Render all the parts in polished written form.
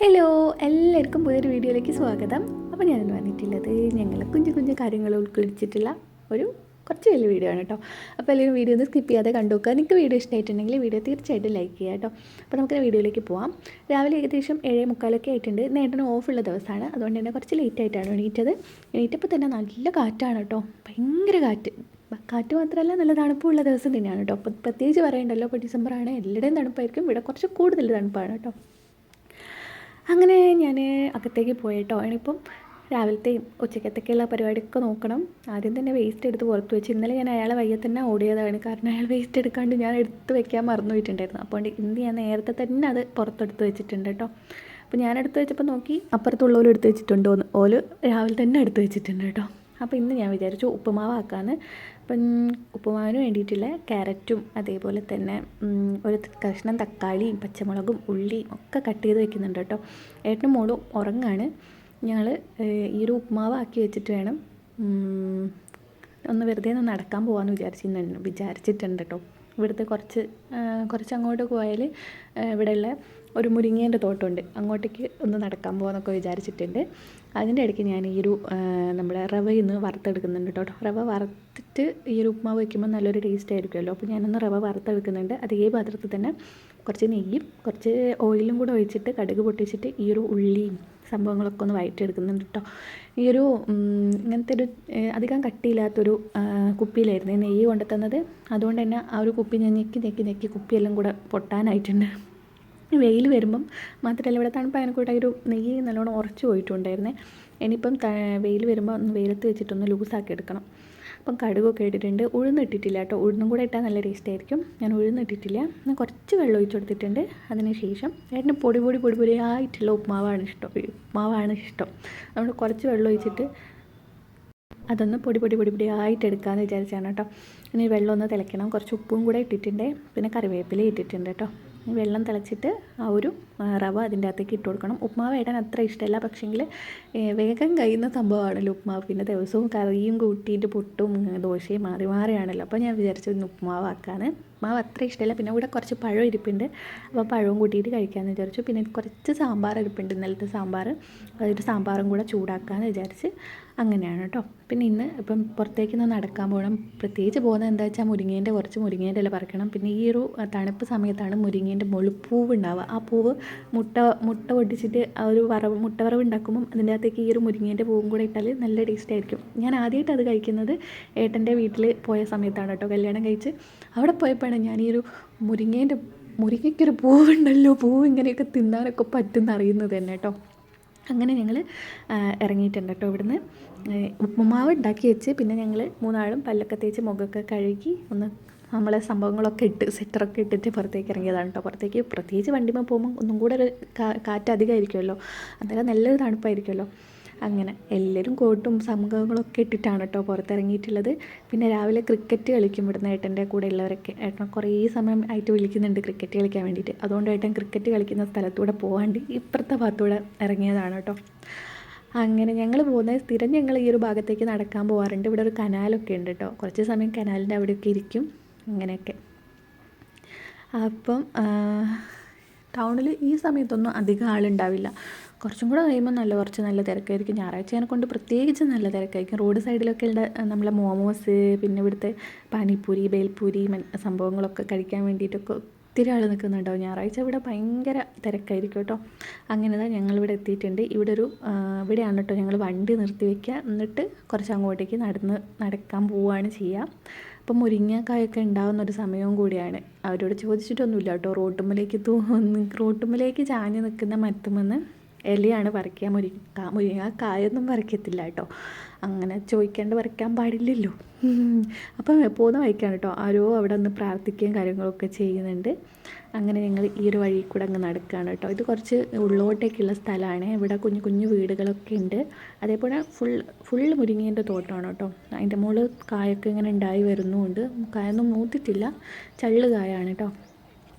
Hello, എല്ലാവർക്കും പുതിയൊരു വീഡിയോയിലേക്ക് സ്വാഗതം. അപ്പോൾ ഞാനിന്ന് വന്നിട്ടുള്ളത് ഞങ്ങൾ കുഞ്ഞു കുഞ്ഞു കാര്യങ്ങൾ ഉൾക്കൊള്ളിച്ചിട്ടുള്ള ഒരു കുറച്ച് വലിയ വീഡിയോ ആണ് കേട്ടോ. അപ്പോൾ എല്ലാവരും വീഡിയോ ഒന്ന് സ്കിപ്പ് ചെയ്യാതെ കണ്ടു നോക്കുക. നിങ്ങൾക്ക് വീഡിയോ ഇഷ്ടമായിട്ടുണ്ടെങ്കിൽ വീഡിയോ തീർച്ചയായിട്ടും ലൈക്ക് ചെയ്യുക കേട്ടോ. അപ്പോൾ നമുക്ക് വീഡിയോയിലേക്ക് പോവാം. രാവിലെ ഏകദേശം 7:45 ആയിട്ടുണ്ട്. നേട്ടന് ഓഫുള്ള ദിവസമാണ്, അതുകൊണ്ട് തന്നെ കുറച്ച് ലേറ്റ് ആയിട്ടാണ് എണീറ്റപ്പോൾ തന്നെ നല്ല കാറ്റാണ് കേട്ടോ. ഭയങ്കര കാറ്റ് മാത്രമല്ല, നല്ല തണുപ്പുള്ള ദിവസം തന്നെയാണ് കേട്ടോ. അപ്പോൾ പ്രത്യേകിച്ച് പറയണ്ടല്ലോ, ഇപ്പോൾ ഡിസംബറാണ്, എല്ലായിടെയും തണുപ്പായിരിക്കും, ഇവിടെ കുറച്ച് കൂടുതൽ തണുപ്പാണ് കേട്ടോ. അങ്ങനെ ഞാൻ അകത്തേക്ക് പോയിട്ടോ. ഇനിയിപ്പം രാവിലത്തെയും ഉച്ചക്കത്തേക്കുള്ള പരിപാടിയൊക്കെ നോക്കണം. ആദ്യം തന്നെ വേസ്റ്റ് എടുത്ത് പുറത്ത് വെച്ച്, ഇന്നലെ ഞാൻ അയാളെ വയ്യ തന്നെ ഓടിയതാണ്, കാരണം അയാൾ വേസ്റ്റ് എടുക്കാണ്ട് ഞാൻ എടുത്ത് വെക്കാൻ മറന്നു പോയിട്ടുണ്ടായിരുന്നു. അപ്പോൾ ഇന്ന് ഞാൻ നേരത്തെ തന്നെ അത് പുറത്തെടുത്ത് വെച്ചിട്ടുണ്ട് കേട്ടോ. അപ്പോൾ ഞാൻ എടുത്ത് വെച്ചപ്പോൾ നോക്കി അപ്പുറത്തുള്ളവരും എടുത്ത് വെച്ചിട്ടുണ്ടോ എന്ന്, ഓല് രാവിലെ തന്നെ എടുത്ത് വെച്ചിട്ടുണ്ട് കേട്ടോ. അപ്പോൾ ഇന്ന് ഞാൻ വിചാരിച്ചു ഉപ്പുമാവാക്കാമെന്ന്. അപ്പം ഉപ്പുമാവിന് വേണ്ടിയിട്ടുള്ള ക്യാരറ്റും അതേപോലെ തന്നെ ഒരു കഷ്ണം തക്കാളിയും പച്ചമുളകും ഉള്ളിയും ഒക്കെ കട്ട് ചെയ്ത് വെക്കുന്നുണ്ട് കേട്ടോ. ഏട്ടനും മോളും ഉറങ്ങാണ്. ഞങ്ങൾ ഈ ഒരു ഉപ്പുമാവ് ആക്കി വെച്ചിട്ട് വേണം ഒന്ന് വെറുതെ ഒന്ന് നടക്കാൻ പോകാമെന്ന് വിചാരിച്ചിട്ടുണ്ട് കേട്ടോ. ഇവിടുത്തെ കുറച്ച് അങ്ങോട്ട് പോയാൽ ഇവിടെയുള്ള ഒരു മുരിങ്ങേൻ്റെ തോട്ടമുണ്ട്, അങ്ങോട്ടേക്ക് ഒന്ന് നടക്കാൻ പോകാമെന്നൊക്കെ വിചാരിച്ചിട്ടുണ്ട്. അതിൻ്റെ ഇടയ്ക്ക് ഞാൻ ഈ ഒരു നമ്മുടെ റവയിൽ നിന്ന് വറുത്തെടുക്കുന്നുണ്ട് കേട്ടോ. റവ വറുത്തിട്ട് ഈ ഒരു ഉപ്മാവ് വയ്ക്കുമ്പോൾ നല്ലൊരു ടേസ്റ്റ് ആയിരിക്കുമല്ലോ. അപ്പോൾ ഞാനൊന്ന് റവ വറുത്തെടുക്കുന്നുണ്ട്. അതേ പാത്രത്തിൽ തന്നെ കുറച്ച് നെയ്യും കുറച്ച് ഓയിലും കൂടെ ഒഴിച്ചിട്ട് കടുക് പൊട്ടിച്ചിട്ട് ഈ ഒരു ഉള്ളിയും സംഭവങ്ങളൊക്കെ ഒന്ന് വഴറ്റിയെടുക്കുന്നുണ്ട് കേട്ടോ. ഈ ഒരു ഇങ്ങനത്തെ ഒരു അധികം കട്ടിയില്ലാത്തൊരു കുപ്പിയിലായിരുന്നു നെയ്യ് കൊണ്ടു തന്നത്. അതുകൊണ്ട് തന്നെ ആ ഒരു കുപ്പി ഞാൻ ഞെക്കി കുപ്പിയെല്ലാം കൂടെ പൊട്ടാനായിട്ടുണ്ട്. വെയിൽ വരുമ്പം മാത്രമല്ല, ഇവിടെ തണുപ്പായതിനെ കൂടെ ഒരു നെയ്യ് നല്ലോണം ഉറച്ച് പോയിട്ടുണ്ടായിരുന്നേ. ഇനിയിപ്പം വെയിൽ വരുമ്പോൾ ഒന്ന് വെയിലത്ത് വെച്ചിട്ടൊന്ന് ലൂസാക്കി എടുക്കണം. അപ്പം കടുകൊക്കെ ഇട്ടിട്ടുണ്ട്. ഉഴുന്നിട്ടിട്ടില്ല കേട്ടോ. ഉഴുന്നും കൂടെ ഇട്ടാൽ നല്ല ടേസ്റ്റ് ആയിരിക്കും. ഞാൻ ഉഴുന്നിട്ടിട്ടില്ല. ഞാൻ കുറച്ച് വെള്ളം ഒഴിച്ച് കൊടുത്തിട്ടുണ്ട്. അതിന് ശേഷം ഏട്ടന് പൊടി ആയിട്ടുള്ള ഉപ്മാവാണ് ഇഷ്ടം. നമ്മൾ കുറച്ച് വെള്ളം ഒഴിച്ചിട്ട് അതൊന്ന് പൊടി ആയിട്ട് എടുക്കാമെന്ന് വിചാരിച്ചാണ് കേട്ടോ. ഇനി വെള്ളം ഒന്ന് തിളയ്ക്കണം. കുറച്ച് ഉപ്പും കൂടെ ഇട്ടിട്ടുണ്ട്, പിന്നെ കറിവേപ്പില ഇട്ടിട്ടുണ്ട് കേട്ടോ. വെള്ളം തിളച്ചിട്ട് ആ ഒരു റവ അതിൻ്റെ അകത്തേക്ക് ഇട്ട് കൊടുക്കണം. ഉപ്മാവ് ഇടാൻ അത്ര ഇഷ്ടമല്ല, പക്ഷേങ്കിൽ വേഗം കഴിയുന്ന സംഭവമാണല്ലോ ഉപ്മാവ്. പിന്നെ ദിവസവും കറിയും കൂട്ടിയിട്ട് പുട്ടും ദോശയും മാറിയാണല്ലോ. അപ്പോൾ ഞാൻ വിചാരിച്ചു ഇന്ന് ഉപ്മാവാക്കാൻ. ഉപ്മാവ് അത്ര ഇഷ്ടമല്ല. പിന്നെ ഇവിടെ കുറച്ച് പഴം ഇരിപ്പുണ്ട്, അപ്പോൾ പഴവും കൂട്ടിയിട്ട് കഴിക്കാമെന്ന് വിചാരിച്ചു. പിന്നെ കുറച്ച് സാമ്പാർ ഇരിപ്പുണ്ട്, ഇന്നലത്തെ സാമ്പാർ, അതൊരു സാമ്പാറും കൂടെ ചൂടാക്കാമെന്ന് വിചാരിച്ച് അങ്ങനെയാണ് കേട്ടോ. പിന്നെ ഇന്ന് ഇപ്പം പുറത്തേക്കൊന്ന് നടക്കാൻ പോകണം. പ്രത്യേകിച്ച് പോകുന്നത് എന്താ വെച്ചാൽ കുറച്ച് മുരിങ്ങേൻ്റെ ഇല പറിക്കണം. പിന്നെ ഈ ഒരു തണുപ്പ് സമയത്താണ് മുരിങ്ങേൻ്റെ മുളിപ്പൂവ് ഉണ്ടാവുക. ആ പൂവ് മുട്ട പൊട്ടിച്ചിട്ട് ആ ഒരു മുട്ട വറവ് ഉണ്ടാക്കുമ്പം അതിൻ്റെ അകത്തേക്ക് ഈ ഒരു മുരിങ്ങേൻ്റെ പൂവും കൂടെ ഇട്ടാൽ നല്ല ടേസ്റ്റ് ആയിരിക്കും. ഞാൻ ആദ്യമായിട്ട് അത് കഴിക്കുന്നത് ഏട്ടൻ്റെ വീട്ടിൽ പോയ സമയത്താണ് കേട്ടോ. കല്യാണം കഴിച്ച് അവിടെ പോയപ്പോഴാണ് ഞാൻ ഈ ഒരു മുരിങ്ങയ്ക്കൊരു പൂവുണ്ടല്ലോ, പൂവ് ഇങ്ങനെയൊക്കെ തിന്നാനൊക്കെ പറ്റുന്ന അറിയുന്നത് തന്നെ കേട്ടോ. അങ്ങനെ ഞങ്ങൾ ഇറങ്ങിയിട്ടുണ്ട് കേട്ടോ. ഇവിടുന്ന് ഉപ്പുമാവ് ഉണ്ടാക്കി വെച്ച് പിന്നെ ഞങ്ങൾ മൂന്നാളും പല്ലൊക്കെ തേച്ച് മുഖമൊക്കെ കഴുകി ഒന്ന് നമ്മളെ സംഭവങ്ങളൊക്കെ സെറ്ററൊക്കെ ഇട്ടിട്ട് പുറത്തേക്ക് ഇറങ്ങിയതാണ് കേട്ടോ. പുറത്തേക്ക് പ്രത്യേകിച്ച് വണ്ടിമേ പോകുമ്പോൾ ഒന്നും കൂടെ ഒരു കാറ്റ് അധികമായിരിക്കുമല്ലോ, അന്നേരം നല്ലൊരു തണുപ്പായിരിക്കുമല്ലോ. അങ്ങനെ എല്ലാവരും കോട്ടും സംഭവങ്ങളൊക്കെ ഇട്ടിട്ടാണ് കേട്ടോ പുറത്തിറങ്ങിയിട്ടുള്ളത്. പിന്നെ രാവിലെ ക്രിക്കറ്റ് കളിക്കും ഇവിടുന്ന് ഏട്ടൻ്റെ കൂടെ ഉള്ളവരൊക്കെ. ഏട്ടൻ കുറേ സമയം ആയിട്ട് വിളിക്കുന്നുണ്ട് ക്രിക്കറ്റ് കളിക്കാൻ വേണ്ടിയിട്ട്. അതുകൊണ്ട് ഏട്ടൻ ക്രിക്കറ്റ് കളിക്കുന്ന സ്ഥലത്തൂടെ പോകാണ്ട് ഇപ്പുറത്തെ ഭാഗത്തൂടെ ഇറങ്ങിയതാണ് കേട്ടോ. അങ്ങനെ ഞങ്ങൾ സ്ഥിരം ഞങ്ങൾ ഈ ഒരു ഭാഗത്തേക്ക് നടക്കാൻ പോകാറുണ്ട്. ഇവിടെ ഒരു കനാലൊക്കെ ഉണ്ട് കേട്ടോ. കുറച്ച് സമയം കനാലിൻ്റെ അവിടെയൊക്കെ ഇരിക്കും അങ്ങനെയൊക്കെ. അപ്പം ടൗണിൽ ഈ സമയത്തൊന്നും അധികം ആളുണ്ടാവില്ല. കുറച്ചും കൂടെ കഴിയുമ്പോൾ കുറച്ച് നല്ല തിരക്കായിരിക്കും. ഞായറാഴ്ചയെ കൊണ്ട് പ്രത്യേകിച്ച് നല്ല തിരക്കായിരിക്കും. റോഡ് സൈഡിലൊക്കെ ഉള്ള നമ്മളെ മോമോസ്, പിന്നെ ഇവിടുത്തെ പാനിപ്പൂരി, ബേൽപൂരി സംഭവങ്ങളൊക്കെ കഴിക്കാൻ വേണ്ടിയിട്ടൊക്കെ ഒത്തിരി ആൾ നിൽക്കുന്നുണ്ടാവും. ഞായറാഴ്ച ഇവിടെ ഭയങ്കര തിരക്കായിരിക്കും കേട്ടോ. അങ്ങനെ ഞങ്ങളിവിടെ എത്തിയിട്ടുണ്ട്. ഇവിടെയാണ് കേട്ടോ ഞങ്ങൾ വണ്ടി നിർത്തി വയ്ക്കുക. എന്നിട്ട് കുറച്ച് അങ്ങോട്ടേക്ക് നടക്കാൻ പോവുകയാണ് ചെയ്യുക. അപ്പം മുരിങ്ങക്കായൊക്കെ ഉണ്ടാകുന്നൊരു സമയവും കൂടിയാണ്. അവരോട് ചോദിച്ചിട്ടൊന്നുമില്ല കേട്ടോ. റോട്ടുമ്മലേക്ക് ചാഞ്ഞ് നിൽക്കുന്ന മരത്തുമെന്ന് ഇലയാണ് പറിക്കുക. മുരിങ്ങക്കായൊന്നും പറിക്കത്തില്ല കേട്ടോ. അങ്ങനെ ചോദിക്കാണ്ട് പറിക്കാൻ പാടില്ലല്ലോ. അപ്പം പോകുന്ന വഴിക്കാണ് കേട്ടോ ആരോ അവിടെ നിന്ന് പ്രാർത്ഥിക്കുകയും കാര്യങ്ങളൊക്കെ ചെയ്യുന്നുണ്ട്. അങ്ങനെ ഞങ്ങൾ ഈ ഒരു വഴി കൂടെ അങ്ങ് നടക്കുകയാണ് കേട്ടോ. ഇത് കുറച്ച് ഉള്ളോട്ടേക്കുള്ള സ്ഥലമാണ്. ഇവിടെ കുഞ്ഞു കുഞ്ഞു വീടുകളൊക്കെ ഉണ്ട്. അതേപോലെ ഫുൾ മുരിങ്ങേൻ്റെ തോട്ടമാണ് കേട്ടോ. അതിൻ്റെ മുകളിൽ കായൊക്കെ ഇങ്ങനെ ഉണ്ടായി വരുന്നുമുണ്ട്. കായൊന്നും മൂത്തിട്ടില്ല, ചള്ള് കായാണ് കേട്ടോ.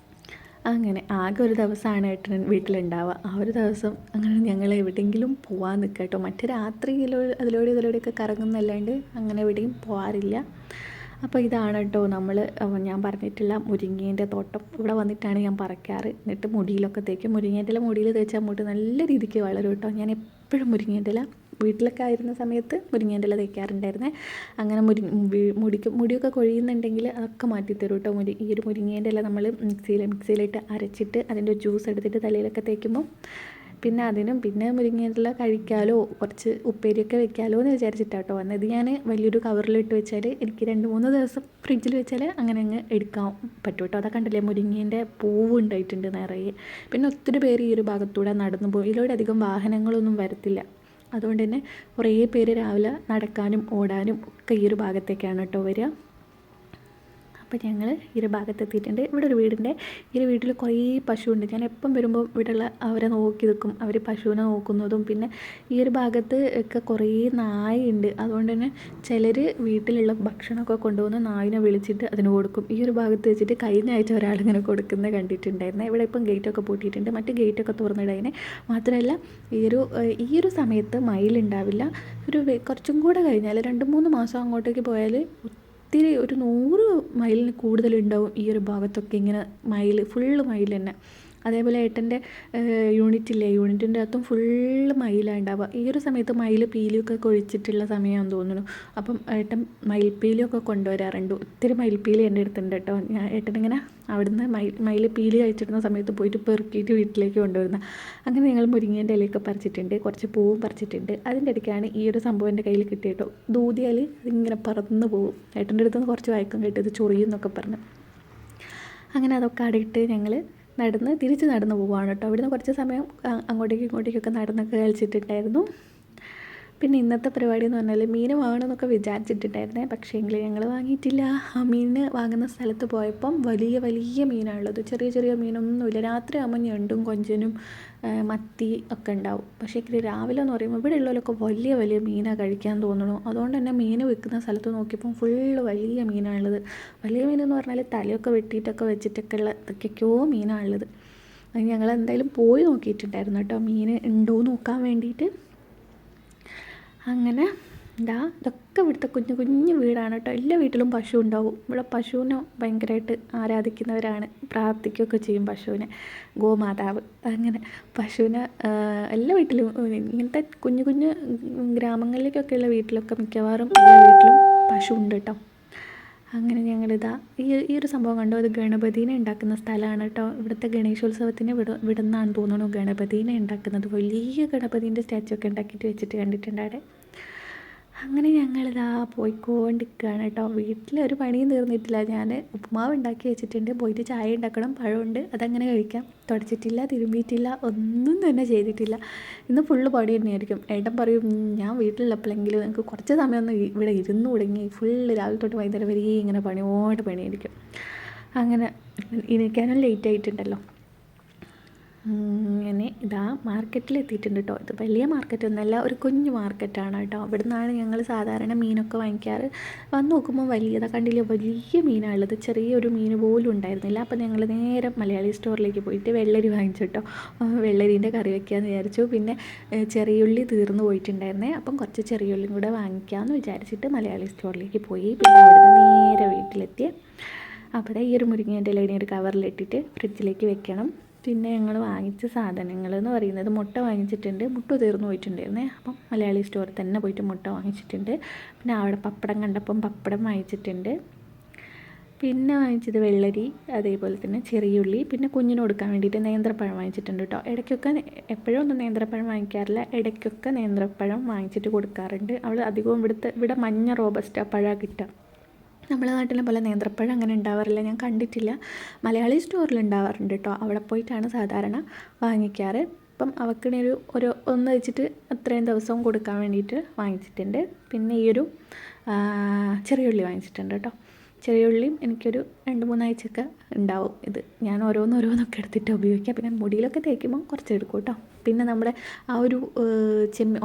അങ്ങനെ ആകെ ഒരു ദിവസമാണ് ഏട്ടൻ വീട്ടിലുണ്ടാവുക. ആ ഒരു ദിവസം അങ്ങനെ ഞങ്ങൾ എവിടെയെങ്കിലും പോകാൻ നിൽക്കുക കേട്ടോ. മറ്റു രാത്രി ഇതിലൂടെയൊക്കെ കറങ്ങുന്നല്ലാണ്ട് അങ്ങനെ എവിടെയും പോകാറില്ല. അപ്പോൾ ഇതാണ് കേട്ടോ ഞാൻ പറഞ്ഞിട്ടുള്ള മുരിങ്ങേൻ്റെ തോട്ടം. ഇവിടെ വന്നിട്ടാണ് ഞാൻ പറിക്കാറ്. എന്നിട്ട് മുടിയിലൊക്കെ തേക്കും. മുരിങ്ങേൻ്റെ ഇല മുടിയിൽ തേച്ചാൽ മുടി നല്ല രീതിക്ക് വളരും കേട്ടോ. ഞാൻ എപ്പോഴും മുരിങ്ങേൻ്റെ ഇല വീട്ടിലൊക്കെ ആയിരുന്ന സമയത്ത് മുരിങ്ങേൻ്റെ ഇല തേക്കാറുണ്ടായിരുന്നേ. അങ്ങനെ മുടിയൊക്കെ കൊഴിയുന്നുണ്ടെങ്കിൽ അതൊക്കെ മാറ്റിത്തരും കേട്ടോ. ഈ ഒരു മുരിങ്ങേൻ്റെ ഇല നമ്മൾ മിക്സിയിലിട്ട് അരച്ചിട്ട് അതിൻ്റെ ജ്യൂസ് എടുത്തിട്ട് തലയിലൊക്കെ തേക്കുമ്പോൾ പിന്നെ മുരിങ്ങേൻ്റെ ഇല കഴിക്കാലോ, കുറച്ച് ഉപ്പേരിയൊക്കെ വെക്കാലോ എന്ന് വിചാരിച്ചിട്ടാട്ടോ വന്നത്. ഇത് ഞാൻ വലിയൊരു കവറിലിട്ട് വെച്ചാൽ എനിക്ക് 2-3 ദിവസം ഫ്രിഡ്ജിൽ വെച്ചാൽ അങ്ങനെ അങ്ങ് എടുക്കാൻ പറ്റും കേട്ടോ. അതൊക്കെ കണ്ടില്ലേ, മുരിങ്ങേൻ്റെ പൂവ് ഉണ്ടായിട്ടുണ്ട് നിറയെ. പിന്നെ ഒത്തിരി പേര് ഈ ഒരു ഭാഗത്തൂടെ നടന്നു പോകും. ഇതിലൂടെ അധികം വാഹനങ്ങളൊന്നും വരത്തില്ല. അതുകൊണ്ട് തന്നെ കുറേ പേര് രാവിലെ നടക്കാനും ഓടാനും ഒക്കെ ഈ ഒരു ഭാഗത്തേക്കാണ് കേട്ടോ വരിക. അപ്പോൾ ഞങ്ങൾ ഈ ഒരു ഭാഗത്തെത്തിയിട്ടുണ്ട്. ഇവിടെ ഒരു വീടുണ്ട്. ഈ ഒരു വീട്ടിൽ കുറേ പശുവുണ്ട്. ഞാൻ എപ്പം വരുമ്പോൾ ഇവിടെയുള്ള അവരെ നോക്കി നിൽക്കും. അവർ പശുവിനെ നോക്കുന്നതും പിന്നെ ഈ ഒരു ഭാഗത്ത് ഒക്കെ കുറേ നായുണ്ട്. അതുകൊണ്ട് തന്നെ ചിലർ വീട്ടിലുള്ള ഭക്ഷണമൊക്കെ കൊണ്ടുവന്ന് നായിനെ വിളിച്ചിട്ട് അതിന് കൊടുക്കും. ഈ ഒരു ഭാഗത്ത് വെച്ചിട്ട് കഴിഞ്ഞ ആഴ്ച ഒരാളിങ്ങനെ കൊടുക്കുന്നത് കണ്ടിട്ടുണ്ടായിരുന്നു. ഇവിടെ ഇപ്പം ഗേറ്റൊക്കെ പൂട്ടിയിട്ടുണ്ട്. മറ്റ് ഗേറ്റൊക്കെ തുറന്നിടതിനെ മാത്രമല്ല ഈ ഒരു സമയത്ത് മയിലുണ്ടാവില്ല. കുറച്ചും കൂടെ കഴിഞ്ഞാൽ 2-3 മാസം അങ്ങോട്ടേക്ക് പോയാൽ ഒത്തിരി ഒരു 100 മൈലിന് കൂടുതലുണ്ടാവും ഈ ഒരു ഭാഗത്തൊക്കെ. ഇങ്ങനെ ഫുള്ള് മയിൽ തന്നെ. അതേപോലെ ഏട്ടൻ്റെ യൂണിറ്റിൻ്റെ അകത്തും ഫുള്ള് മയിലാണ് ഉണ്ടാവുക. ഈ ഒരു സമയത്ത് മയിൽ പീലിയൊക്കെ കൊഴിച്ചിട്ടുള്ള സമയമാണെന്ന് തോന്നുന്നു. അപ്പം ഏട്ടൻ മയിൽപ്പീലിയൊക്കെ കൊണ്ടുവരാറുണ്ട്. ഒത്തിരി മയിൽപ്പീലി എൻ്റെ അടുത്തുണ്ട് കേട്ടോ. ഏട്ടനിങ്ങനെ അവിടുന്ന് മയിൽ പീലി കഴിച്ചിടുന്ന സമയത്ത് പോയിട്ട് പെറുക്കിയിട്ട് വീട്ടിലേക്ക് കൊണ്ടുവരുന്ന. അങ്ങനെ ഞങ്ങൾ മുരിങ്ങേൻ്റെ ഇലയൊക്കെ പറിച്ചിട്ടുണ്ട്, കുറച്ച് പൂവും പറിച്ചിട്ടുണ്ട്. അതിൻ്റെ ഇടയ്ക്കാണ് ഈ ഒരു സംഭവം എൻ്റെ കയ്യിൽ കിട്ടിയിട്ടോ. ദൂതിയാൽ അതിങ്ങനെ പറന്ന് പോകും. ഏട്ടൻ്റെ അടുത്ത് നിന്ന് കുറച്ച് വഴക്കം കേട്ടത് ചൊറിയെന്നൊക്കെ പറഞ്ഞ്. അങ്ങനെ അതൊക്കെ അടയിട്ട് ഞങ്ങൾ തിരിച്ച് നടന്ന് പോവുകയാണ് കേട്ടോ. അവിടുന്ന് കുറച്ച് സമയം അങ്ങോട്ടേക്കൊക്കെ നടന്നൊക്കെ കളിച്ചിട്ടുണ്ടായിരുന്നു. പിന്നെ ഇന്നത്തെ പരിപാടി എന്ന് പറഞ്ഞാൽ മീൻ വാങ്ങണമെന്നൊക്കെ വിചാരിച്ചിട്ടുണ്ടായിരുന്നേ. പക്ഷേ എങ്കിൽ ഞങ്ങൾ വാങ്ങിയിട്ടില്ല. ആ മീൻ വാങ്ങുന്ന സ്ഥലത്ത് പോയപ്പം വലിയ വലിയ മീനാണുള്ളത്. ചെറിയ ചെറിയ മീനൊന്നുമില്ല. രാത്രി ആകുമ്പോൾ ഞണ്ടും കൊഞ്ചനും മത്തി ഒക്കെ ഉണ്ടാവും. പക്ഷേ രാവിലെ എന്ന് പറയുമ്പോൾ ഇവിടെ ഉള്ളവരൊക്കെ വലിയ വലിയ മീനാണ് കഴിക്കാൻ തോന്നുന്നു. അതുകൊണ്ട് തന്നെ മീൻ വിൽക്കുന്ന സ്ഥലത്ത് നോക്കിയപ്പം ഫുള്ള് വലിയ മീനാണുള്ളത്. വലിയ മീനെന്ന് പറഞ്ഞാൽ തലയൊക്കെ വെട്ടിയിട്ടൊക്കെ വെച്ചിട്ടൊക്കെ ഉള്ള ഇതൊക്കെയോ മീനാണുള്ളത്. ഞങ്ങൾ എന്തായാലും പോയി നോക്കിയിട്ടുണ്ടായിരുന്നു കേട്ടോ, മീൻ ഉണ്ടോ നോക്കാൻ വേണ്ടിയിട്ട്. അങ്ങനെ ഇതൊക്കെ ഇവിടുത്തെ കുഞ്ഞു കുഞ്ഞു വീടാണ് കേട്ടോ. എല്ലാ വീട്ടിലും പശു ഉണ്ടാവും. ഇവിടെ പശുവിനെ ഭയങ്കരമായിട്ട് ആരാധിക്കുന്നവരാണ്. പ്രാർത്ഥിക്കുകയൊക്കെ ചെയ്യും പശുവിനെ, ഗോമാതാവ്. അങ്ങനെ പശുവിനെ എല്ലാ വീട്ടിലും, ഇങ്ങനത്തെ കുഞ്ഞു കുഞ്ഞു ഗ്രാമങ്ങളിലേക്കൊക്കെയുള്ള വീട്ടിലൊക്കെ മിക്കവാറും എല്ലാ വീട്ടിലും പശു ഉണ്ട് കേട്ടോ. അങ്ങനെ ഞങ്ങളിതാ ഈ ഒരു സംഭവം കണ്ടോ. അത് ഗണപതിനെ ഉണ്ടാക്കുന്ന സ്ഥലമാണ് കേട്ടോ. ഇവിടുത്തെ ഗണേശോത്സവത്തിന് ഇവിടെ നിന്നാണ് തോന്നുന്നു ഗണപതിനെ ഉണ്ടാക്കുന്നത്. വലിയ ഗണപതിൻ്റെ സ്റ്റാച്ചു ഒക്കെ ഉണ്ടാക്കിയിട്ട് വെച്ചിട്ട് കണ്ടിട്ടുണ്ട് അവിടെ. അങ്ങനെ ഞങ്ങളിതാ പോയിക്കൊണ്ടിരിക്കുകയാണ് കേട്ടോ. വീട്ടിലൊരു പണിയും തീർന്നിട്ടില്ല. ഞാൻ ഉപ്പുമാവ് ഉണ്ടാക്കി വെച്ചിട്ടുണ്ട്. പോയിട്ട് ചായ ഉണ്ടാക്കണം, പഴമുണ്ട്, അതങ്ങനെ കഴിക്കാം. തുടച്ചിട്ടില്ല, തിരുമ്പിയിട്ടില്ല, ഒന്നും തന്നെ ചെയ്തിട്ടില്ല. ഇന്ന് ഫുള്ള് പണി തന്നെയായിരിക്കും. ഏട്ടൻ പറയും ഞാൻ വീട്ടിലുള്ളപ്പോഴെങ്കിലും എനിക്ക് കുറച്ച് സമയം ഒന്ന് ഇവിടെ ഇരുന്ന് തുടങ്ങി. ഫുള്ള് രാവിലെ തൊട്ട് വൈകുന്നേരം വരെ ഇങ്ങനെ പണിയായിരിക്കും. അങ്ങനെ ഇരിക്കാനും ലേറ്റ് ആയിട്ടുണ്ടല്ലോ. അങ്ങനെ മാർക്കറ്റിൽ എത്തിയിട്ടുണ്ട് കേട്ടോ. ഇത് വലിയ മാർക്കറ്റൊന്നുമല്ല, ഒരു കുഞ്ഞു മാർക്കറ്റാണ് കേട്ടോ. അവിടെ നിന്നാണ് ഞങ്ങൾ സാധാരണ മീനൊക്കെ വാങ്ങിക്കാറ്. വന്ന് നോക്കുമ്പോൾ കണ്ടില്ലേ, വലിയ മീനാണുള്ളത്. ചെറിയൊരു മീൻ പോലും ഉണ്ടായിരുന്നില്ല. അപ്പം ഞങ്ങൾ നേരെ മലയാളി സ്റ്റോറിലേക്ക് പോയിട്ട് വെള്ളരി വാങ്ങിച്ചു കേട്ടോ. വെള്ളരീൻ്റെ കറി വയ്ക്കാമെന്ന് വിചാരിച്ചു. പിന്നെ ചെറിയുള്ളി തീർന്നു പോയിട്ടുണ്ടായിരുന്നേ. അപ്പം കുറച്ച് ചെറിയുള്ളിയും കൂടെ വാങ്ങിക്കാമെന്ന് വിചാരിച്ചിട്ട് മലയാളി സ്റ്റോറിലേക്ക് പോയി. പിന്നെ അവിടുന്ന് നേരെ വീട്ടിലെത്തി. അവിടെ ഈ ഒരു മുരിങ്ങേൻ്റെ ഇല ഒരു കവറിലിട്ടിട്ട് ഫ്രിഡ്ജിലേക്ക് വെക്കണം. പിന്നെ ഞങ്ങൾ വാങ്ങിച്ച സാധനങ്ങൾ എന്ന് പറയുന്നത് മുട്ട വാങ്ങിച്ചിട്ടുണ്ട്. മുട്ട തീർന്നു പോയിട്ടുണ്ടായിരുന്നേ. അപ്പം മലയാളി സ്റ്റോറിൽ തന്നെ പോയിട്ട് മുട്ട വാങ്ങിച്ചിട്ടുണ്ട്. പിന്നെ അവിടെ പപ്പടം കണ്ടപ്പം പപ്പടം വാങ്ങിച്ചിട്ടുണ്ട്. പിന്നെ വാങ്ങിച്ചത് വെള്ളരി, അതേപോലെ തന്നെ ചെറിയുള്ളി, പിന്നെ കുഞ്ഞിന് കൊടുക്കാൻ വേണ്ടിയിട്ട് നേന്ത്രപ്പഴം വാങ്ങിച്ചിട്ടുണ്ട് കേട്ടോ. ഇടയ്ക്കൊക്കെ എപ്പോഴും ഒന്നും നേന്ത്രപ്പഴം വാങ്ങിക്കാറില്ല. ഇടയ്ക്കൊക്കെ നേന്ത്രപ്പഴം വാങ്ങിച്ചിട്ട് കൊടുക്കാറുണ്ട്. അവൾ അധികവും ഇവിടെ മഞ്ഞ റോബസ്റ്റ പഴമാണ് കിട്ടുക. നമ്മളെ നാട്ടിലെ പോലെ നേന്ത്രപ്പഴം അങ്ങനെ ഉണ്ടാവാറില്ല, ഞാൻ കണ്ടിട്ടില്ല. മലയാളി സ്റ്റോറിൽ ഉണ്ടാവാറുണ്ട് കേട്ടോ. അവിടെ പോയിട്ടാണ് സാധാരണ വാങ്ങിക്കാറ്. അപ്പം അവക്കിനെ ഒന്ന് വെച്ചിട്ട് അത്രയും ദിവസവും കൊടുക്കാൻ വേണ്ടിയിട്ട് വാങ്ങിച്ചിട്ടുണ്ട്. പിന്നെ ഈ ഒരു ചെറിയുള്ളി വാങ്ങിച്ചിട്ടുണ്ട് കേട്ടോ. ചെറിയുള്ളിയും എനിക്കൊരു 2-3 ആഴ്ചയൊക്കെ ഉണ്ടാവും. ഇത് ഞാൻ ഓരോന്നൊക്കെ എടുത്തിട്ട് ഉപയോഗിക്കാം. പിന്നെ മുടിയിലൊക്കെ തേക്കുമ്പോൾ കുറച്ച് എടുക്കും കേട്ടോ. പിന്നെ നമ്മുടെ ആ ഒരു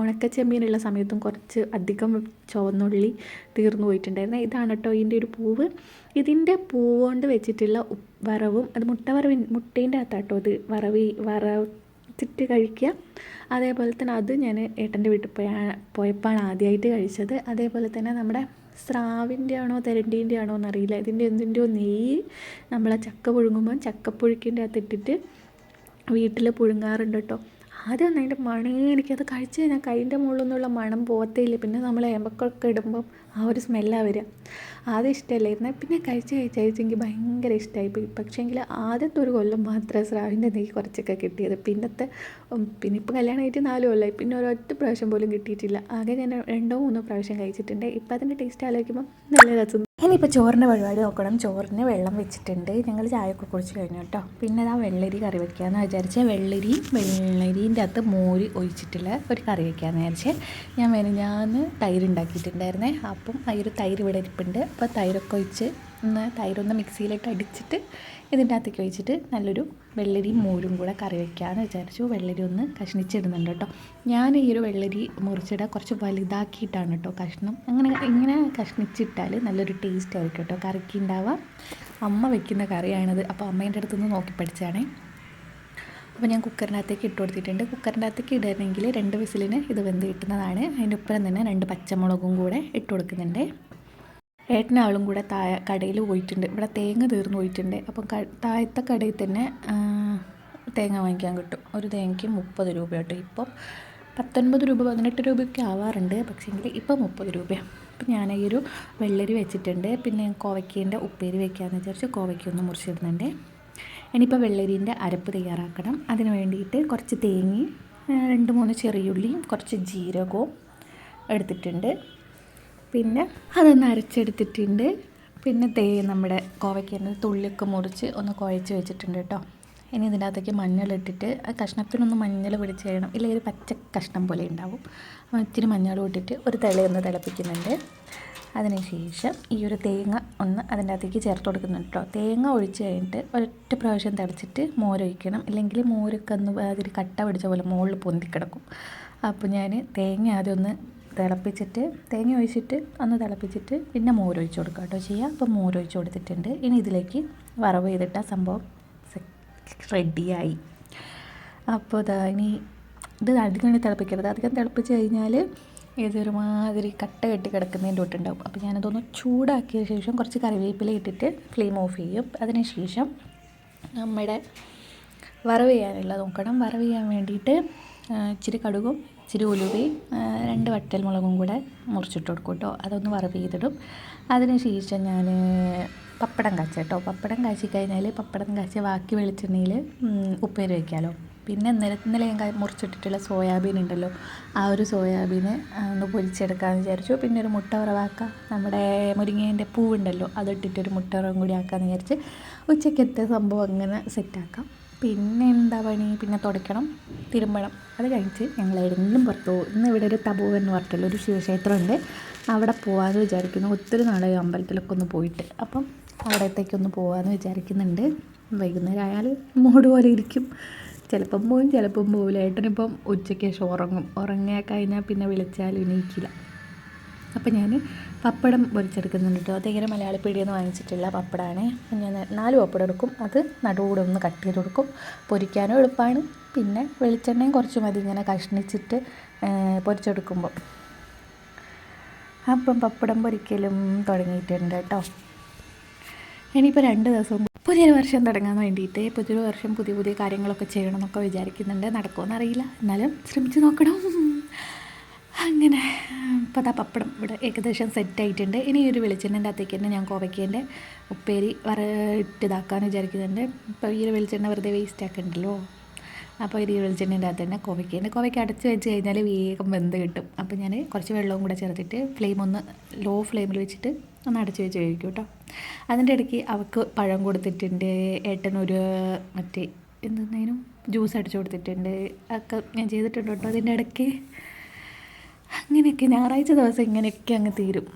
ഉണക്ക ചെമ്മീനുള്ള സമയത്തും കുറച്ച് അധികം ചുവന്നുള്ളി തീർന്നു പോയിട്ടുണ്ടായിരുന്നു. ഇതാണ് കേട്ടോ ഇതിൻ്റെ ഒരു പൂവ്. ഇതിൻ്റെ പൂവ് കൊണ്ട് വെച്ചിട്ടുള്ള വറവും, അത് മുട്ടേൻ്റെ അകത്താട്ടോ അത് വറച്ചിട്ട് കഴിക്കുക. അതേപോലെ തന്നെ അത് ഞാൻ ഏട്ടൻ്റെ വീട്ടിൽ പോയപ്പോഴാണ് ആദ്യമായിട്ട് കഴിച്ചത്. അതേപോലെ തന്നെ നമ്മുടെ സ്രാവിൻ്റെ ആണോ തെരണ്ടീൻ്റെ ആണോ എന്നറിയില്ല. ഇതിൻ്റെ എന്തിൻ്റെയോ നെയ്യ് നമ്മളെ ചക്ക പുഴുങ്ങുമ്പോൾ ചക്കപ്പുഴുക്കിൻ്റെ അകത്ത് ഇട്ടിട്ട് വീട്ടിൽ പുഴുങ്ങാറുണ്ട് കേട്ടോ. ആദ്യം അതിൻ്റെ മണം എനിക്കത് കഴിച്ച് കഴിഞ്ഞാൽ കൈൻ്റെ മുകളിൽ നിന്നുള്ള മണം പോകത്തേ ഇല്ല. പിന്നെ നമ്മൾ ഏമ്പക്കൊക്കെ ഇടുമ്പം ആ ഒരു സ്മെല്ലാണ് വരിക. ആദ്യം ഇഷ്ടമല്ലായിരുന്നു, പിന്നെ കഴിച്ചെങ്കിൽ ഭയങ്കര ഇഷ്ടമായി. പക്ഷേങ്കിൽ ആദ്യത്തെ ഒരു കൊല്ലം മാത്രമേ സ്രാവിൻ്റെ നെയ്യ് കുറച്ചൊക്കെ കിട്ടിയത്. പിന്നെ ഇപ്പം കല്യാണം കഴിച്ച് 4 കൊല്ലമായി, പിന്നെ ഒരൊറ്റ പ്രാവശ്യം പോലും കിട്ടിയിട്ടില്ല. ആകെ ഞാൻ 2-3 പ്രാവശ്യം കഴിച്ചിട്ടുണ്ട്. ഇപ്പം അതിൻ്റെ ടേസ്റ്റ് ആലോചിക്കുമ്പോൾ നല്ല രസം. ഇനിയിപ്പോൾ ചോറിൻ്റെ പരിപാടി നോക്കണം. ചോറിന് വെള്ളം വെച്ചിട്ടുണ്ട്, ഞങ്ങൾ ചായയൊക്കെ കുടിച്ച് കഴിഞ്ഞു കേട്ടോ. പിന്നെ ആ വെള്ളരി കറി വയ്ക്കാമെന്ന് വിചാരിച്ചാൽ വെള്ളരീൻ്റെ അകത്ത് മോര് ഒഴിച്ചിട്ടുള്ള ഒരു കറി വയ്ക്കാമെന്ന് വിചാരിച്ചേ. ഞാൻ തൈര് ഉണ്ടാക്കിയിട്ടുണ്ടായിരുന്നേ. അപ്പം ആ ഒരു തൈര് ഇവിടെ ഇരിപ്പുണ്ട്. അപ്പോൾ തൈരൊക്കെ ഒഴിച്ച് തൈരൊന്ന് മിക്സിയിലിട്ട് അടിച്ചിട്ട് ഇതിൻ്റെ അകത്തേക്ക് ഒഴിച്ചിട്ട് നല്ലൊരു വെള്ളരിയും മോരും കൂടെ കറി വയ്ക്കാമെന്ന് വിചാരിച്ചു. വെള്ളരി ഒന്ന് കഷ്ണിച്ചിടുന്നുണ്ട് കേട്ടോ. ഞാൻ ഈ ഒരു വെള്ളരി മുറിച്ചിട കുറച്ച് വലുതാക്കിയിട്ടാണ് കേട്ടോ കഷ്ണം. ഇങ്ങനെ കഷ്ണിച്ചിട്ടാൽ നല്ലൊരു ടേസ്റ്റ് ആയിരിക്കും കേട്ടോ കറിക്ക് ഉണ്ടാവുക. അമ്മ വയ്ക്കുന്ന കറിയാണിത്. അപ്പോൾ അമ്മേൻ്റെ അടുത്തുനിന്ന് നോക്കി പഠിച്ചാണേ. അപ്പോൾ ഞാൻ കുക്കറിനകത്തേക്ക് ഇട്ട് കൊടുത്തിട്ടുണ്ട്. കുക്കറിൻ്റെ അകത്തേക്ക് ഇടണമെങ്കിൽ 2 വിസിലിന് ഇത് വെന്ത് കിട്ടുന്നതാണ്. അതിൻ്റെ ഒപ്പം തന്നെ 2 പച്ചമുളകും കൂടെ ഇട്ട് കൊടുക്കുന്നുണ്ട്. ഏട്ടനാളും കൂടെ കടയിൽ പോയിട്ടുണ്ട്. ഇവിടെ തേങ്ങ തീർന്നു പോയിട്ടുണ്ട്. അപ്പം താഴത്തെ കടയിൽ തന്നെ തേങ്ങ വാങ്ങിക്കാൻ കിട്ടും. ഒരു തേങ്ങയ്ക്ക് 30 രൂപ കേട്ടോ. ഇപ്പം 19 രൂപ 18 രൂപയൊക്കെ ആവാറുണ്ട്. പക്ഷേങ്കിൽ ഇപ്പം 30 രൂപയാണ്. അപ്പം ഞാൻ ഈ ഒരു വെള്ളരി വെച്ചിട്ടുണ്ട്. പിന്നെ കോവയ്ക്കേൻ്റെ ഉപ്പേരി വയ്ക്കാമെന്ന് വിചാരിച്ച് കോവയ്ക്കൊന്ന് മുറിച്ചിടുന്നുണ്ട്. ഇനിയിപ്പോൾ വെള്ളരീൻ്റെ അരപ്പ് തയ്യാറാക്കണം. അതിന് വേണ്ടിയിട്ട് കുറച്ച് തേങ്ങയും 2-3 ചെറിയുള്ളിയും കുറച്ച് ജീരകവും എടുത്തിട്ടുണ്ട്. പിന്നെ അതൊന്ന് അരച്ചെടുത്തിട്ടുണ്ട്. പിന്നെ നമ്മുടെ കോവയ്ക്കേൻ്റെ തുള്ളിയൊക്കെ മുറിച്ച് ഒന്ന് കുഴച്ച് വെച്ചിട്ടുണ്ട് കേട്ടോ. ഇനി ഇതിൻ്റെ അകത്തേക്ക് മഞ്ഞളിട്ടിട്ട് ആ കഷ്ണത്തിനൊന്ന് മഞ്ഞൾ പിടിച്ച് ചെയ്യണം, ഇല്ലെങ്കിൽ ഒരു പച്ച കഷ്ണം പോലെ ഉണ്ടാവും. ഇച്ചിരി മഞ്ഞൾ ഇട്ടിട്ട് ഒരു തിളയൊന്ന് തിളപ്പിക്കുന്നുണ്ട്. അതിനുശേഷം ഈ ഒരു തേങ്ങ ഒന്ന് അതിൻ്റെ അകത്തേക്ക് ചേർത്ത് കൊടുക്കുന്നുണ്ട് കേട്ടോ. തേങ്ങ ഒഴിച്ച് കഴിഞ്ഞിട്ട് ഒരൊറ്റ പ്രാവശ്യം തിളച്ചിട്ട് മോരൊഴിക്കണം, ഇല്ലെങ്കിൽ മോരൊക്കെ ഒന്ന് അതിൽ കട്ട പിടിച്ച പോലെ മുകളിൽ പൊന്തിക്കിടക്കും. അപ്പോൾ ഞാൻ തേങ്ങ ആദ്യം ഒന്ന് തേങ്ങ ഒഴിച്ചിട്ട് ഒന്ന് തിളപ്പിച്ചിട്ട് പിന്നെ മോരൊഴിച്ച് കൊടുക്കുക കേട്ടോ ചെയ്യുക. അപ്പോൾ മോരൊഴിച്ച് കൊടുത്തിട്ടുണ്ട്. ഇനി ഇതിലേക്ക് വറവ് ചെയ്തിട്ട സംഭവം റെഡിയായി. അപ്പോൾ ഇനി ഇത് അധികം തിളപ്പിക്കരുത്. അധികം തിളപ്പിച്ച് കഴിഞ്ഞാൽ ഇതൊരുമാതിരി കട്ട കെട്ടി കിടക്കുന്നതിൻ്റെ തൊട്ടുണ്ടാവും. അപ്പോൾ ഞാനതൊന്ന് ചൂടാക്കിയ ശേഷം കുറച്ച് കറിവേപ്പില ഇട്ടിട്ട് ഫ്ലെയിം ഓഫ് ചെയ്യും. അതിന് ശേഷം നമ്മുടെ വറവ് ചെയ്യാനുള്ളത് നോക്കണം. വറവ് ചെയ്യാൻ വേണ്ടിയിട്ട് ഇച്ചിരി കടുകും ഇച്ചിരി ഉലുവയും 2 വറ്റൽമുളകും കൂടെ മുറിച്ചിട്ട് കൊടുക്കും കേട്ടോ. അതൊന്ന് വറവ് ചെയ്തിടും. അതിന് ശേഷം ഞാൻ പപ്പടം കാച്ച കേട്ടോ. പപ്പടം കാച്ചി കഴിഞ്ഞാൽ പപ്പടം കാച്ചിയ ബാക്കി വെളിച്ചെണ്ണയിൽ ഉപ്പേരി വയ്ക്കാമല്ലോ. പിന്നെ ഇന്നലെ ഞാൻ മുറിച്ചിട്ടിട്ടുള്ള സോയാബീൻ ഉണ്ടല്ലോ, ആ ഒരു സോയാബീന് ഒന്ന് പൊരിച്ചെടുക്കാമെന്ന് വിചാരിച്ചു. പിന്നെ ഒരു മുട്ട വറവാക്കാം. നമ്മുടെ മുരിങ്ങേൻ്റെ പൂവുണ്ടല്ലോ അതിട്ടിട്ടൊരു മുട്ട വറവും കൂടി ആക്കാമെന്ന് വിചാരിച്ച് ഉച്ചക്കത്തെ സംഭവം അങ്ങനെ സെറ്റാക്കാം. പിന്നെ എന്താ പണി, പിന്നെ തുടയ്ക്കണം, തിരുമ്പണം. അത് കഴിച്ച് ഞങ്ങൾ എവിടെയെങ്കിലും പുറത്ത് പോകും. ഇന്ന് ഇവിടെ ഒരു തപോവൻ എന്ന് പറഞ്ഞിട്ടുള്ള ഒരു ശിവക്ഷേത്രമുണ്ട്, അവിടെ പോകാമെന്ന് വിചാരിക്കുന്നു. ഒത്തിരി നാളായി അമ്പലത്തിലൊക്കെ ഒന്ന് പോയിട്ട്. അപ്പം അവിടത്തേക്കൊന്ന് പോകാമെന്ന് വിചാരിക്കുന്നുണ്ട്. വൈകുന്നേരം ആയാൽ മൂഡ് പോലെ ഇരിക്കും. ചിലപ്പം പോവും ചിലപ്പം പോവില്ല. ഏട്ടനിപ്പം ഉച്ചയ്ക്ക് ശേഷം ഉറങ്ങിയാൽ കഴിഞ്ഞാൽ പിന്നെ വിളിച്ചാലും എണീക്കില്ല. അപ്പം ഞാൻ പപ്പടം പൊരിച്ചെടുക്കുന്നുണ്ട് കേട്ടോ. അതിങ്ങനെ മലയാളപ്പീടിയിൽ നിന്ന് വാങ്ങിച്ചിട്ടുള്ള പപ്പടമാണ്. ഞാൻ 4 പപ്പടം എടുക്കും. അത് നടുകൂടെ ഒന്ന് കട്ട് ചെയ്ത് കൊടുക്കും. പൊരിക്കാനും എളുപ്പമാണ്. പിന്നെ വെളിച്ചെണ്ണയും കുറച്ച് മതി ഇങ്ങനെ കഷ്ണിച്ചിട്ട് പൊരിച്ചെടുക്കുമ്പോൾ. അപ്പം പപ്പടം പൊരിക്കലും തുടങ്ങിയിട്ടുണ്ട് കേട്ടോ. ഇനിയിപ്പോൾ 2 ദിവസം പുതിയൊരു വർഷം തുടങ്ങാൻ വേണ്ടിയിട്ട് പുതിയൊരു വർഷം പുതിയ കാര്യങ്ങളൊക്കെ ചെയ്യണം എന്നൊക്കെ വിചാരിക്കുന്നുണ്ട്. നടക്കുമെന്നറിയില്ല, എന്നാലും ശ്രമിച്ച് നോക്കണം. അങ്ങനെ ഇപ്പോൾ അതാ പപ്പടം ഇവിടെ ഏകദേശം സെറ്റായിട്ടുണ്ട്. ഇനി ഒരു വെളിച്ചെണ്ണൻ്റെ അകത്തേക്ക് തന്നെ ഞാൻ കോവയ്ക്കേൻ്റെ ഉപ്പേരി ഇതാക്കാമെന്ന് വിചാരിക്കുന്നുണ്ട്. ഇപ്പോൾ ഈ ഒരു വെളിച്ചെണ്ണ വെറുതെ വേസ്റ്റ് ആക്കണ്ടല്ലോ. അപ്പോൾ ഈ വെളിച്ചെണ്ണേൻ്റെ അകത്ത് തന്നെ കോവയ്ക്ക് അടച്ച് വെച്ച് കഴിഞ്ഞാൽ വേഗം വെന്ത് കിട്ടും. അപ്പോൾ ഞാൻ കുറച്ച് വെള്ളവും കൂടെ ചേർത്തിട്ട് ഫ്ലെയിം ഒന്ന് ലോ ഫ്ലെയിമിൽ വെച്ചിട്ട് ഒന്ന് അടച്ച് വെച്ച് കഴിക്കും കേട്ടോ. അതിൻ്റെ ഇടയ്ക്ക് അവൾക്ക് പഴം കൊടുത്തിട്ടുണ്ട്. ഏട്ടനൊരു എന്തെങ്കിലും ജ്യൂസ് അടിച്ച് കൊടുത്തിട്ടുണ്ട്. ഒക്കെ ഞാൻ ചെയ്തിട്ടുണ്ട് കേട്ടോ. അതിൻ്റെ ഇടയ്ക്ക് അങ്ങനെയൊക്കെ ഞായറാഴ്ച ദിവസം ഇങ്ങനെയൊക്കെ അങ്ങ് തീരും.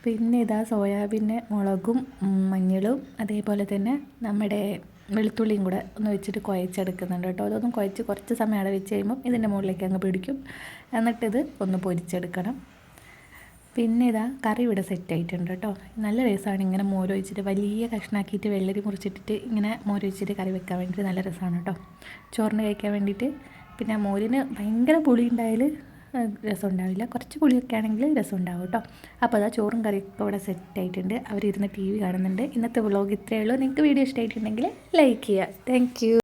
പിന്നെ ഇതാ സോയാബീന് മുളകും മഞ്ഞളും അതേപോലെ തന്നെ നമ്മുടെ വെളുത്തുള്ളിയും കൂടെ ഒന്ന് വെച്ചിട്ട് കുഴച്ചെടുക്കുന്നുണ്ട് കേട്ടോ. അതൊന്നും കുഴച്ച് കുറച്ച് സമയം അവിടെ വെച്ച് കഴിയുമ്പം ഇതിൻ്റെ മുകളിലേക്ക് അങ്ങ് പിടിക്കും. എന്നിട്ടിത് ഒന്ന് പൊരിച്ചെടുക്കണം. പിന്നെ ഇതാ കറി ഇവിടെ സെറ്റായിട്ടുണ്ട് കേട്ടോ. നല്ല രസമാണ് ഇങ്ങനെ മോരൊഴിച്ചിട്ട് വലിയ കഷ്ണാക്കിയിട്ട് വെള്ളരി മുറിച്ചിട്ടിട്ട് ഇങ്ങനെ മോരൊഴിച്ചിട്ട് കറി വെക്കാൻ വേണ്ടിയിട്ട് നല്ല രസമാണ് കേട്ടോ ചോറിന് കഴിക്കാൻ വേണ്ടിയിട്ട്. പിന്നെ മോരിന് ഭയങ്കര പുളി ഉണ്ടായാൽ രസം ഉണ്ടാവില്ല. കുറച്ച് പുളിയൊക്കെ ആണെങ്കിൽ രസം ഉണ്ടാവും കേട്ടോ. അപ്പോൾ അതാ ചോറും കറിയൊക്കെ ഇവിടെ സെറ്റ് ആയിട്ടുണ്ട്. അവരിരുന്ന് TV കാണുന്നുണ്ട്. ഇന്നത്തെ വ്ളോഗ് ഇത്രയേ ഉള്ളൂ. നിങ്ങൾക്ക് വീഡിയോ ഇഷ്ടമായിട്ടുണ്ടെങ്കിൽ ലൈക്ക് ചെയ്യുക. താങ്ക്